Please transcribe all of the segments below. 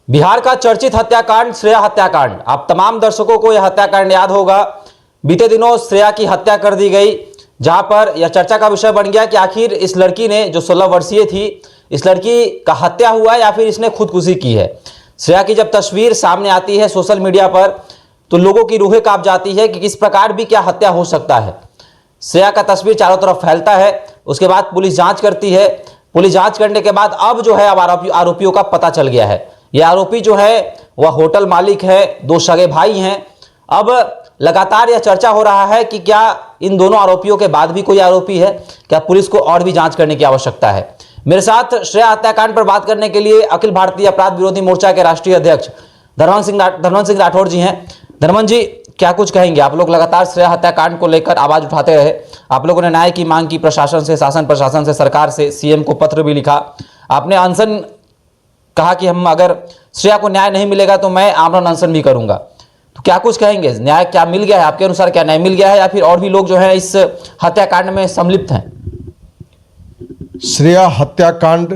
बिहार का चर्चित हत्याकांड श्रेया हत्याकांड। आप तमाम दर्शकों को यह हत्याकांड याद होगा। बीते दिनों श्रेया की हत्या कर दी गई, जहां पर यह चर्चा का विषय बन गया कि आखिर इस लड़की ने, जो 16 वर्षीय थी, इस लड़की का हत्या हुआ या फिर इसने खुदकुशी की है। श्रेया की जब तस्वीर सामने आती है सोशल मीडिया पर, तो लोगों की रूहें कांप जाती है कि किस प्रकार भी क्या हत्या हो सकता है। श्रेया का तस्वीर चारों तरफ फैलता है। उसके बाद पुलिस जांच करती है। पुलिस जांच करने के बाद अब जो है, अब आरोपियों का पता चल गया है। यह आरोपी जो है वह होटल मालिक है, 2 सगे भाई हैं। अब लगातार यह चर्चा हो रहा है कि क्या इन दोनों आरोपियों के बाद भी कोई आरोपी है, क्या पुलिस को और भी जांच करने की आवश्यकता है। मेरे साथ श्रेया हत्याकांड पर बात करने के लिए अखिल भारतीय अपराध विरोधी मोर्चा के राष्ट्रीय अध्यक्ष धनवंत सिंह राठौर जी हैं। धनवंत जी, क्या कुछ कहेंगे? आप लोग लगातार श्रेया हत्याकांड को लेकर आवाज उठाते रहे। आप लोगों ने न्याय की मांग की, प्रशासन से, शासन प्रशासन से, सरकार से, सीएम को पत्र भी लिखा। आपने अनशन कहा कि हम अगर श्रेया को न्याय नहीं मिलेगा तो मैं आमरण अनशन भी करूंगा। तो क्या कुछ कहेंगे? न्याय क्या मिल गया है आपके अनुसार? क्या न्याय मिल गया है या फिर और भी लोग जो है इस हत्याकांड में सम्मिलित हैं? श्रेया हत्याकांड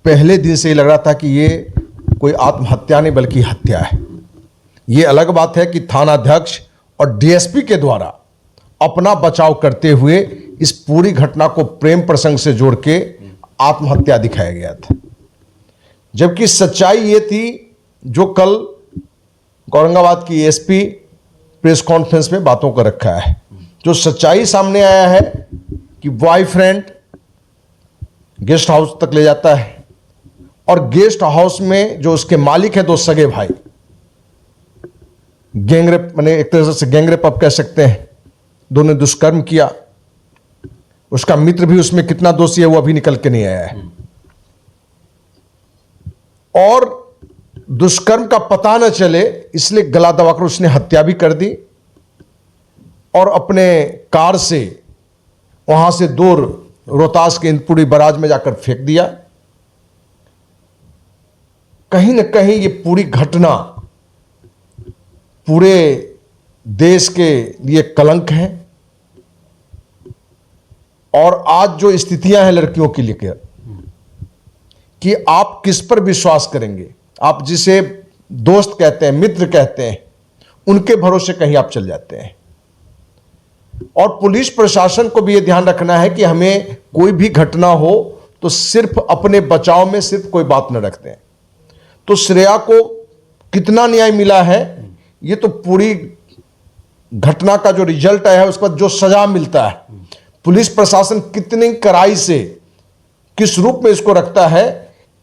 पहले दिन से ही लग रहा था कि ये कोई आत्महत्या नहीं बल्कि हत्या है। ये अलग बात है कि थानाध्यक्ष और डीएसपी के द्वारा अपना बचाव करते हुए इस पूरी घटना को प्रेम प्रसंग से जोड़ के आत्महत्या दिखाया गया था, जबकि सच्चाई ये थी जो कल औरंगाबाद की एसपी प्रेस कॉन्फ्रेंस में बातों को रखा है। जो सच्चाई सामने आया है कि बॉयफ्रेंड गेस्ट हाउस तक ले जाता है और गेस्ट हाउस में जो उसके मालिक है, 2 सगे भाई, गैंगरेप, माने एक तरह से गैंगरेप आप कह सकते हैं, दोनों ने दुष्कर्म किया। उसका मित्र भी उसमें कितना दोषी है वो अभी निकल के नहीं आया है। और दुष्कर्म का पता न चले इसलिए गला दबाकर उसने हत्या भी कर दी और अपने कार से वहां से दूर रोहतास के इंदपुरी बराज में जाकर फेंक दिया। कहीं न कहीं ये पूरी घटना पूरे देश के लिए कलंक है। और आज जो स्थितियां हैं लड़कियों की लेकर कि आप किस पर विश्वास करेंगे, आप जिसे दोस्त कहते हैं, मित्र कहते हैं, उनके भरोसे कहीं आप चल जाते हैं। और पुलिस प्रशासन को भी यह ध्यान रखना है कि हमें कोई भी घटना हो तो सिर्फ अपने बचाव में सिर्फ कोई बात न रखते हैं। तो श्रेया को कितना न्याय मिला है, ये तो पूरी घटना का जो रिजल्ट आया है, उसके बाद जो सजा मिलता है, पुलिस प्रशासन कितनी कड़ाई से किस रूप में इसको रखता है।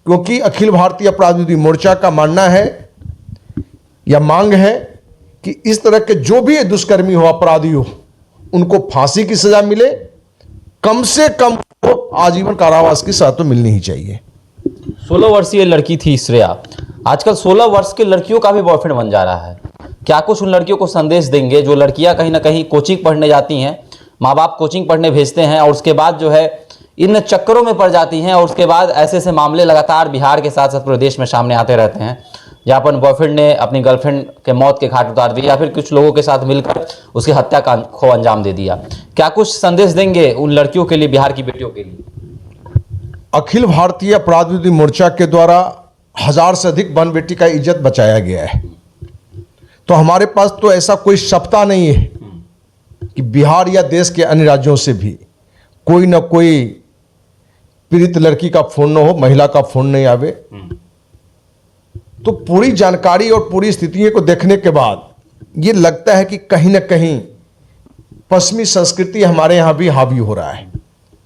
क्योंकि अखिल भारतीय अपराध विरोधी मोर्चा का मानना है या मांग है कि इस तरह के जो भी दुष्कर्मी हो, अपराधी हो, उनको फांसी की सजा मिले, कम से कम आजीवन कारावास की सजा तो मिलनी ही चाहिए। 16 वर्षीय लड़की थी श्रेया। आजकल 16 वर्ष की लड़कियों का भी बॉयफ्रेंड बन जा रहा है। क्या कुछ उन लड़कियों को संदेश देंगे जो लड़कियां कहीं ना कहीं कोचिंग पढ़ने जाती हैं, माँ बाप कोचिंग पढ़ने भेजते हैं और उसके बाद जो है इन चक्करों में पड़ जाती हैं, और उसके बाद ऐसे ऐसे मामले लगातार बिहार के साथ साथ पूरे देश में सामने आते रहते हैं, जहाँ पर बॉयफ्रेंड ने अपनी गर्लफ्रेंड के मौत के घाट उतार दी या फिर कुछ लोगों के साथ मिलकर उसकी हत्या को अंजाम दे दिया। क्या कुछ संदेश देंगे उन लड़कियों के लिए, बिहार की बेटियों के लिए? अखिल भारतीय अपराध विरोधी मोर्चा के द्वारा 1000 से अधिक बहन बेटी का इज्जत बचाया गया है। तो हमारे पास तो ऐसा कोई सप्ताह नहीं है कि बिहार या देश के अन्य राज्यों से भी कोई ना कोई पीड़ित लड़की का फोन न हो, महिला का फोन नहीं आवे। तो पूरी जानकारी और पूरी स्थितियों को देखने के बाद ये लगता है कि कहीं ना कहीं पश्चिमी संस्कृति हमारे यहां भी हावी हो रहा है,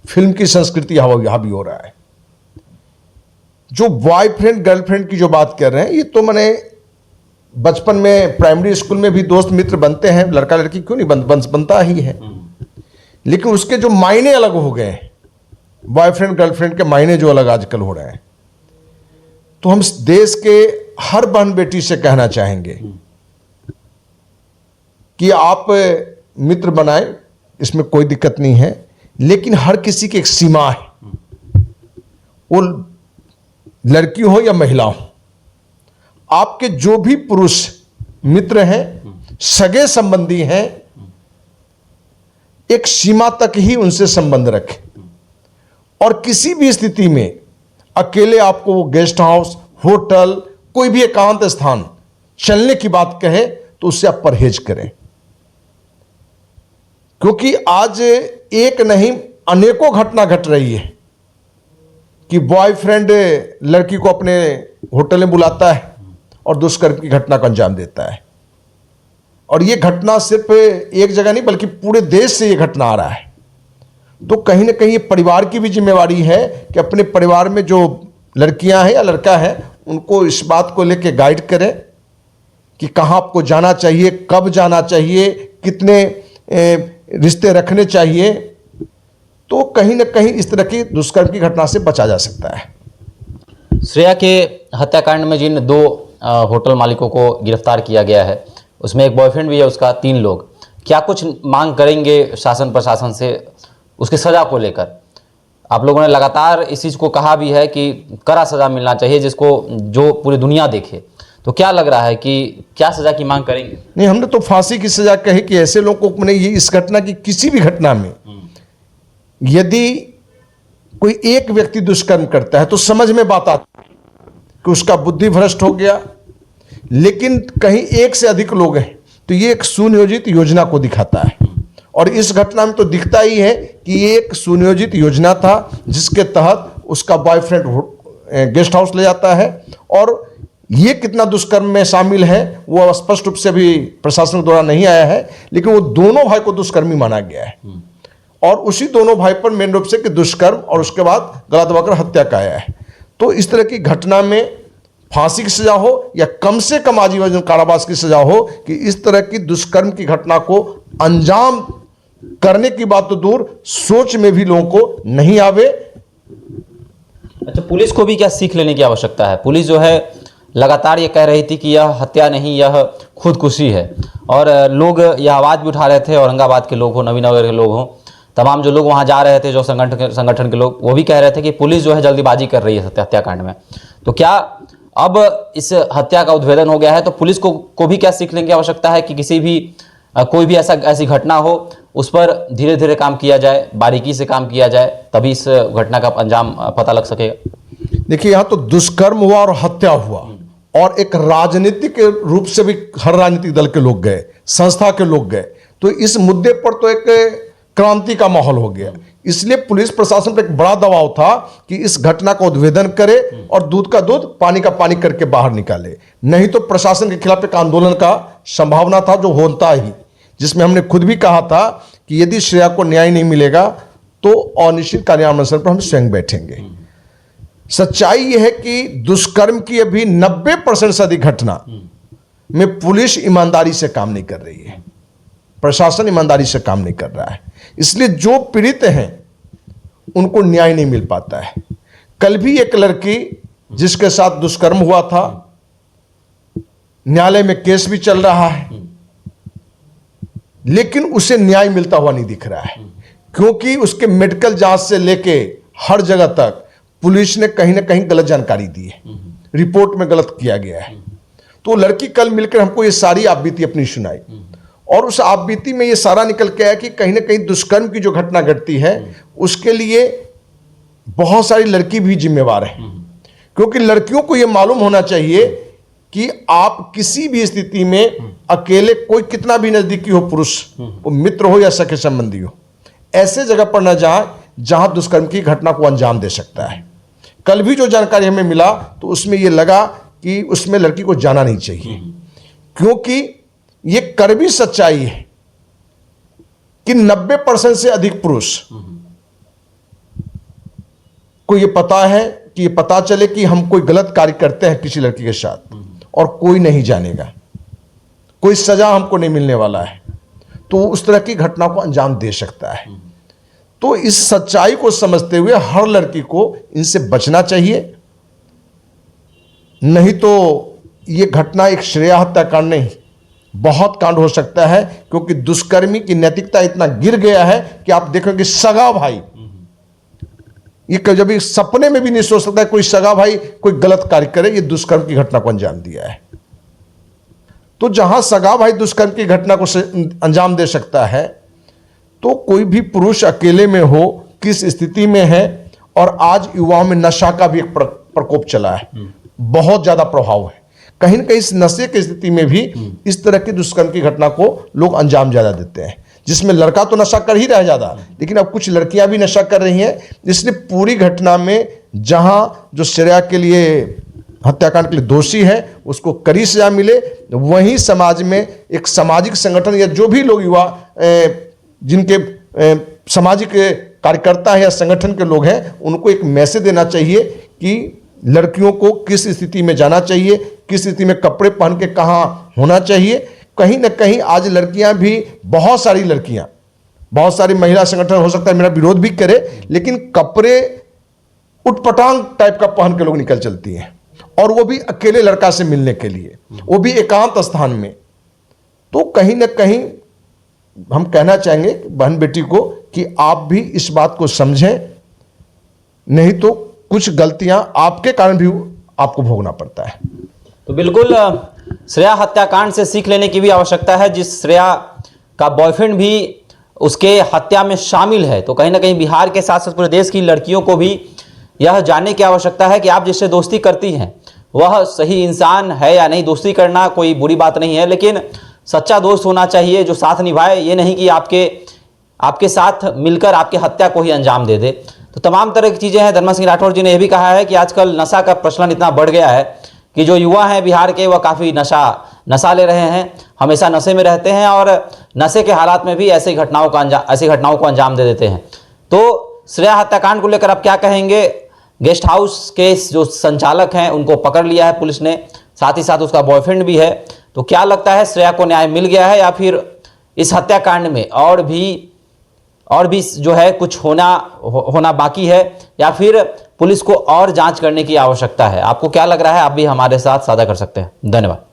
फिल्म की संस्कृति हावी हो रहा है। जो बॉयफ्रेंड गर्लफ्रेंड की जो बात कर रहे हैं, ये तो मैंने बचपन में प्राइमरी स्कूल में भी दोस्त मित्र बनते हैं, लड़का लड़की क्यों नहीं बनता ही है, लेकिन उसके जो मायने अलग हो गए, बॉयफ्रेंड गर्लफ्रेंड के मायने जो अलग आजकल हो रहे हैं। तो हम देश के हर बहन बेटी से कहना चाहेंगे कि आप मित्र बनाएं, इसमें कोई दिक्कत नहीं है, लेकिन हर किसी की एक सीमा है। वो लड़की हो या महिला हो, आपके जो भी पुरुष मित्र हैं, सगे संबंधी हैं, एक सीमा तक ही उनसे संबंध रखें। और किसी भी स्थिति में अकेले आपको वो गेस्ट हाउस, होटल, कोई भी एकांत स्थान चलने की बात कहे तो उससे आप परहेज करें, क्योंकि आज एक नहीं अनेकों घटना घट रही है कि बॉयफ्रेंड लड़की को अपने होटल में बुलाता है और दुष्कर्म की घटना को अंजाम देता है। और ये घटना सिर्फ एक जगह नहीं बल्कि पूरे देश से ये घटना आ रहा है। तो कहीं ना कहीं ये परिवार की भी जिम्मेवारी है कि अपने परिवार में जो लड़कियां हैं या लड़का है उनको इस बात को लेकर गाइड करें कि कहाँ आपको जाना चाहिए, कब जाना चाहिए, कितने रिश्ते रखने चाहिए। तो कहीं ना कहीं इस तरह की दुष्कर्म की घटना से बचा जा सकता है। श्रेया के हत्याकांड में जिन 2 होटल मालिकों को गिरफ्तार किया गया है उसमें एक बॉयफ्रेंड भी है उसका, 3 लोग, क्या कुछ मांग करेंगे शासन प्रशासन से उसकी सज़ा को लेकर? आप लोगों ने लगातार इस चीज़ को कहा भी है कि कड़ा सज़ा मिलना चाहिए जिसको जो पूरी दुनिया देखे, तो क्या लग रहा है कि क्या सज़ा की मांग करेंगे? नहीं, हमने तो फांसी की सजा कही कि ऐसे लोगों को ये इस घटना की किसी भी घटना में यदि कोई एक व्यक्ति दुष्कर्म करता है तो समझ में बात आती है कि उसका बुद्धि भ्रष्ट हो गया, लेकिन कहीं एक से अधिक लोग हैं तो ये एक सुनियोजित योजना को दिखाता है। और इस घटना में तो दिखता ही है कि ये एक सुनियोजित योजना था जिसके तहत उसका बॉयफ्रेंड गेस्ट हाउस ले जाता है। और ये कितना दुष्कर्म में शामिल है वो स्पष्ट रूप से भी प्रशासन द्वारा नहीं आया है, लेकिन वो दोनों भाई को दुष्कर्मी माना गया है और उसी दोनों भाई पर मेन रूप से कि दुष्कर्म और उसके बाद गला दबाकर हत्या का आया है। तो इस तरह की घटना में फांसी की सजा हो या कम से कम आजीवन कारावास की सजा हो कि इस तरह की दुष्कर्म की घटना को अंजाम करने की बात तो दूर, सोच में भी लोगों को नहीं आवे। अच्छा, पुलिस को भी क्या सीख लेने की आवश्यकता है? पुलिस जो है लगातार ये कह रही थी कि यह हत्या नहीं, यह खुदकुशी है, और लोग यह आवाज़ भी उठा रहे थे, औरंगाबाद के लोग हो, नवीनगर के लोग हो, तमाम जो लोग वहाँ जा रहे थे, जो संगठन के लोग, वो भी कह रहे थे कि पुलिस जो है जल्दीबाजी कर रही है हत्याकांड में। तो क्या अब इस हत्या का उद्भेदन हो गया है तो पुलिस को भी क्या सीख लेने की आवश्यकता है कि किसी भी कोई भी ऐसी घटना हो उस पर धीरे धीरे काम किया जाए, बारीकी से काम किया जाए, तभी इस घटना का अंजाम पता लग सकेगा? देखिए, यहाँ तो दुष्कर्म हुआ और हत्या हुआ और एक राजनीतिक रूप से भी हर राजनीतिक दल के लोग गए, संस्था के लोग गए, तो इस मुद्दे पर तो एक क्रांति का माहौल हो गया। इसलिए पुलिस प्रशासन पर एक बड़ा दबाव था कि इस घटना का उद्भेदन करे और दूध का दूध पानी का पानी करके बाहर निकाले, नहीं तो प्रशासन के खिलाफ एक आंदोलन का संभावना था जो होता ही, जिसमें हमने खुद भी कहा था कि यदि श्रेया को न्याय नहीं मिलेगा तो अनिश्चित कार्यान्वयन पर हम स्वयं बैठेंगे। सच्चाई यह है कि दुष्कर्म की अभी 90% से अधिक घटना में पुलिस ईमानदारी से काम नहीं कर रही है, प्रशासन ईमानदारी से काम नहीं कर रहा है, इसलिए जो पीड़ित हैं उनको न्याय नहीं मिल पाता है। कल भी एक लड़की जिसके साथ दुष्कर्म हुआ था, न्यायालय में केस भी चल रहा है, लेकिन उसे न्याय मिलता हुआ नहीं दिख रहा है, क्योंकि उसके मेडिकल जांच से लेके हर जगह तक पुलिस ने कहीं ना कहीं गलत जानकारी दी है, रिपोर्ट में गलत किया गया है। तो लड़की कल मिलकर हमको ये सारी आपबीती अपनी सुनाई और उस आपबीती में ये सारा निकल के आया कि कहीं ना कहीं दुष्कर्म की जो घटना घटती है उसके लिए बहुत सारी लड़की भी जिम्मेवार है, क्योंकि लड़कियों को यह मालूम होना चाहिए कि आप किसी भी स्थिति में अकेले, कोई कितना भी नजदीकी हो पुरुष, वो मित्र हो या सखे संबंधी हो, ऐसे जगह पर न जाए जहां दुष्कर्म की घटना को अंजाम दे सकता है। कल भी जो जानकारी हमें मिला तो उसमें यह लगा कि उसमें लड़की को जाना नहीं चाहिए, क्योंकि ये कड़वी सच्चाई है कि 90% से अधिक पुरुष को ये पता है कि ये पता चले कि हम कोई गलत कार्य करते हैं किसी लड़की के साथ और कोई नहीं जानेगा, कोई सजा हमको नहीं मिलने वाला है, तो उस तरह की घटना को अंजाम दे सकता है। तो इस सच्चाई को समझते हुए हर लड़की को इनसे बचना चाहिए, नहीं तो ये घटना एक श्रेया हत्याकांड नहीं, बहुत कांड हो सकता है, क्योंकि दुष्कर्मी की नैतिकता इतना गिर गया है कि आप देखोगे सगा भाई, ये कभी सपने में भी नहीं सोच सकता है कोई सगा भाई कोई गलत कार्य करे, ये दुष्कर्म की घटना को अंजाम दिया है। तो जहां सगा भाई दुष्कर्म की घटना को अंजाम दे सकता है, तो कोई भी पुरुष अकेले में हो, किस स्थिति में है। और आज युवाओं में नशा का भी एक प्रकोप चला है, बहुत ज्यादा प्रभाव है, कहीं ना कहीं इस नशे की स्थिति में भी इस तरह की दुष्कर्म की घटना को लोग अंजाम ज़्यादा देते हैं, जिसमें लड़का तो नशा कर ही रहा है ज़्यादा, लेकिन अब कुछ लड़कियां भी नशा कर रही हैं। इसलिए पूरी घटना में जहां जो श्रेया के लिए हत्याकांड के लिए दोषी है उसको कड़ी सजा मिले, वहीं समाज में एक सामाजिक संगठन या जो भी लोग युवा जिनके सामाजिक कार्यकर्ता है या संगठन के लोग हैं, उनको एक मैसेज देना चाहिए कि लड़कियों को किस स्थिति में जाना चाहिए, किस स्थिति में कपड़े पहन के कहाँ होना चाहिए। कहीं ना कहीं आज लड़कियां भी, बहुत सारी लड़कियां, बहुत सारी महिला संगठन हो सकता है मेरा विरोध भी करे, लेकिन कपड़े उटपटांग टाइप का पहन के लोग निकल चलती हैं, और वो भी अकेले लड़का से मिलने के लिए, वो भी एकांत स्थान में। तो कहीं ना कहीं हम कहना चाहेंगे बहन बेटी को कि आप भी इस बात को समझें, नहीं तो कुछ गलतियां आपके कारण भी आपको भोगना पड़ता है। तो बिल्कुल श्रेया हत्याकांड से सीख लेने की भी आवश्यकता है। जिस श्रेया का बॉयफ्रेंड भी उसके हत्या में शामिल है, तो कहीं ना कहीं बिहार के साथ साथ पूरे देश की लड़कियों को भी यह जानने की आवश्यकता है कि आप जिससे दोस्ती करती हैं वह सही इंसान है या नहीं। दोस्ती करना कोई बुरी बात नहीं है, लेकिन सच्चा दोस्त होना चाहिए जो साथ निभाए, ये नहीं कि आपके साथ मिलकर आपके हत्या को ही अंजाम दे दे। तो तमाम तरह की चीज़ें हैं। धर्मा सिंह राठौर जी ने यह भी कहा है कि आजकल नशा का प्रचलन इतना बढ़ गया है कि जो युवा हैं बिहार के, वह काफ़ी नशा ले रहे हैं, हमेशा नशे में रहते हैं और नशे के हालात में भी ऐसी घटनाओं को अंजाम दे देते हैं। तो श्रेया हत्याकांड को लेकर आप क्या कहेंगे? गेस्ट हाउस के जो संचालक हैं उनको पकड़ लिया है पुलिस ने, साथ ही साथ उसका बॉयफ्रेंड भी है। तो क्या लगता है, श्रेया को न्याय मिल गया है या फिर इस हत्याकांड में और भी जो है कुछ होना बाकी है, या फिर पुलिस को और जांच करने की आवश्यकता है? आपको क्या लग रहा है, आप भी हमारे साथ साझा कर सकते हैं। धन्यवाद।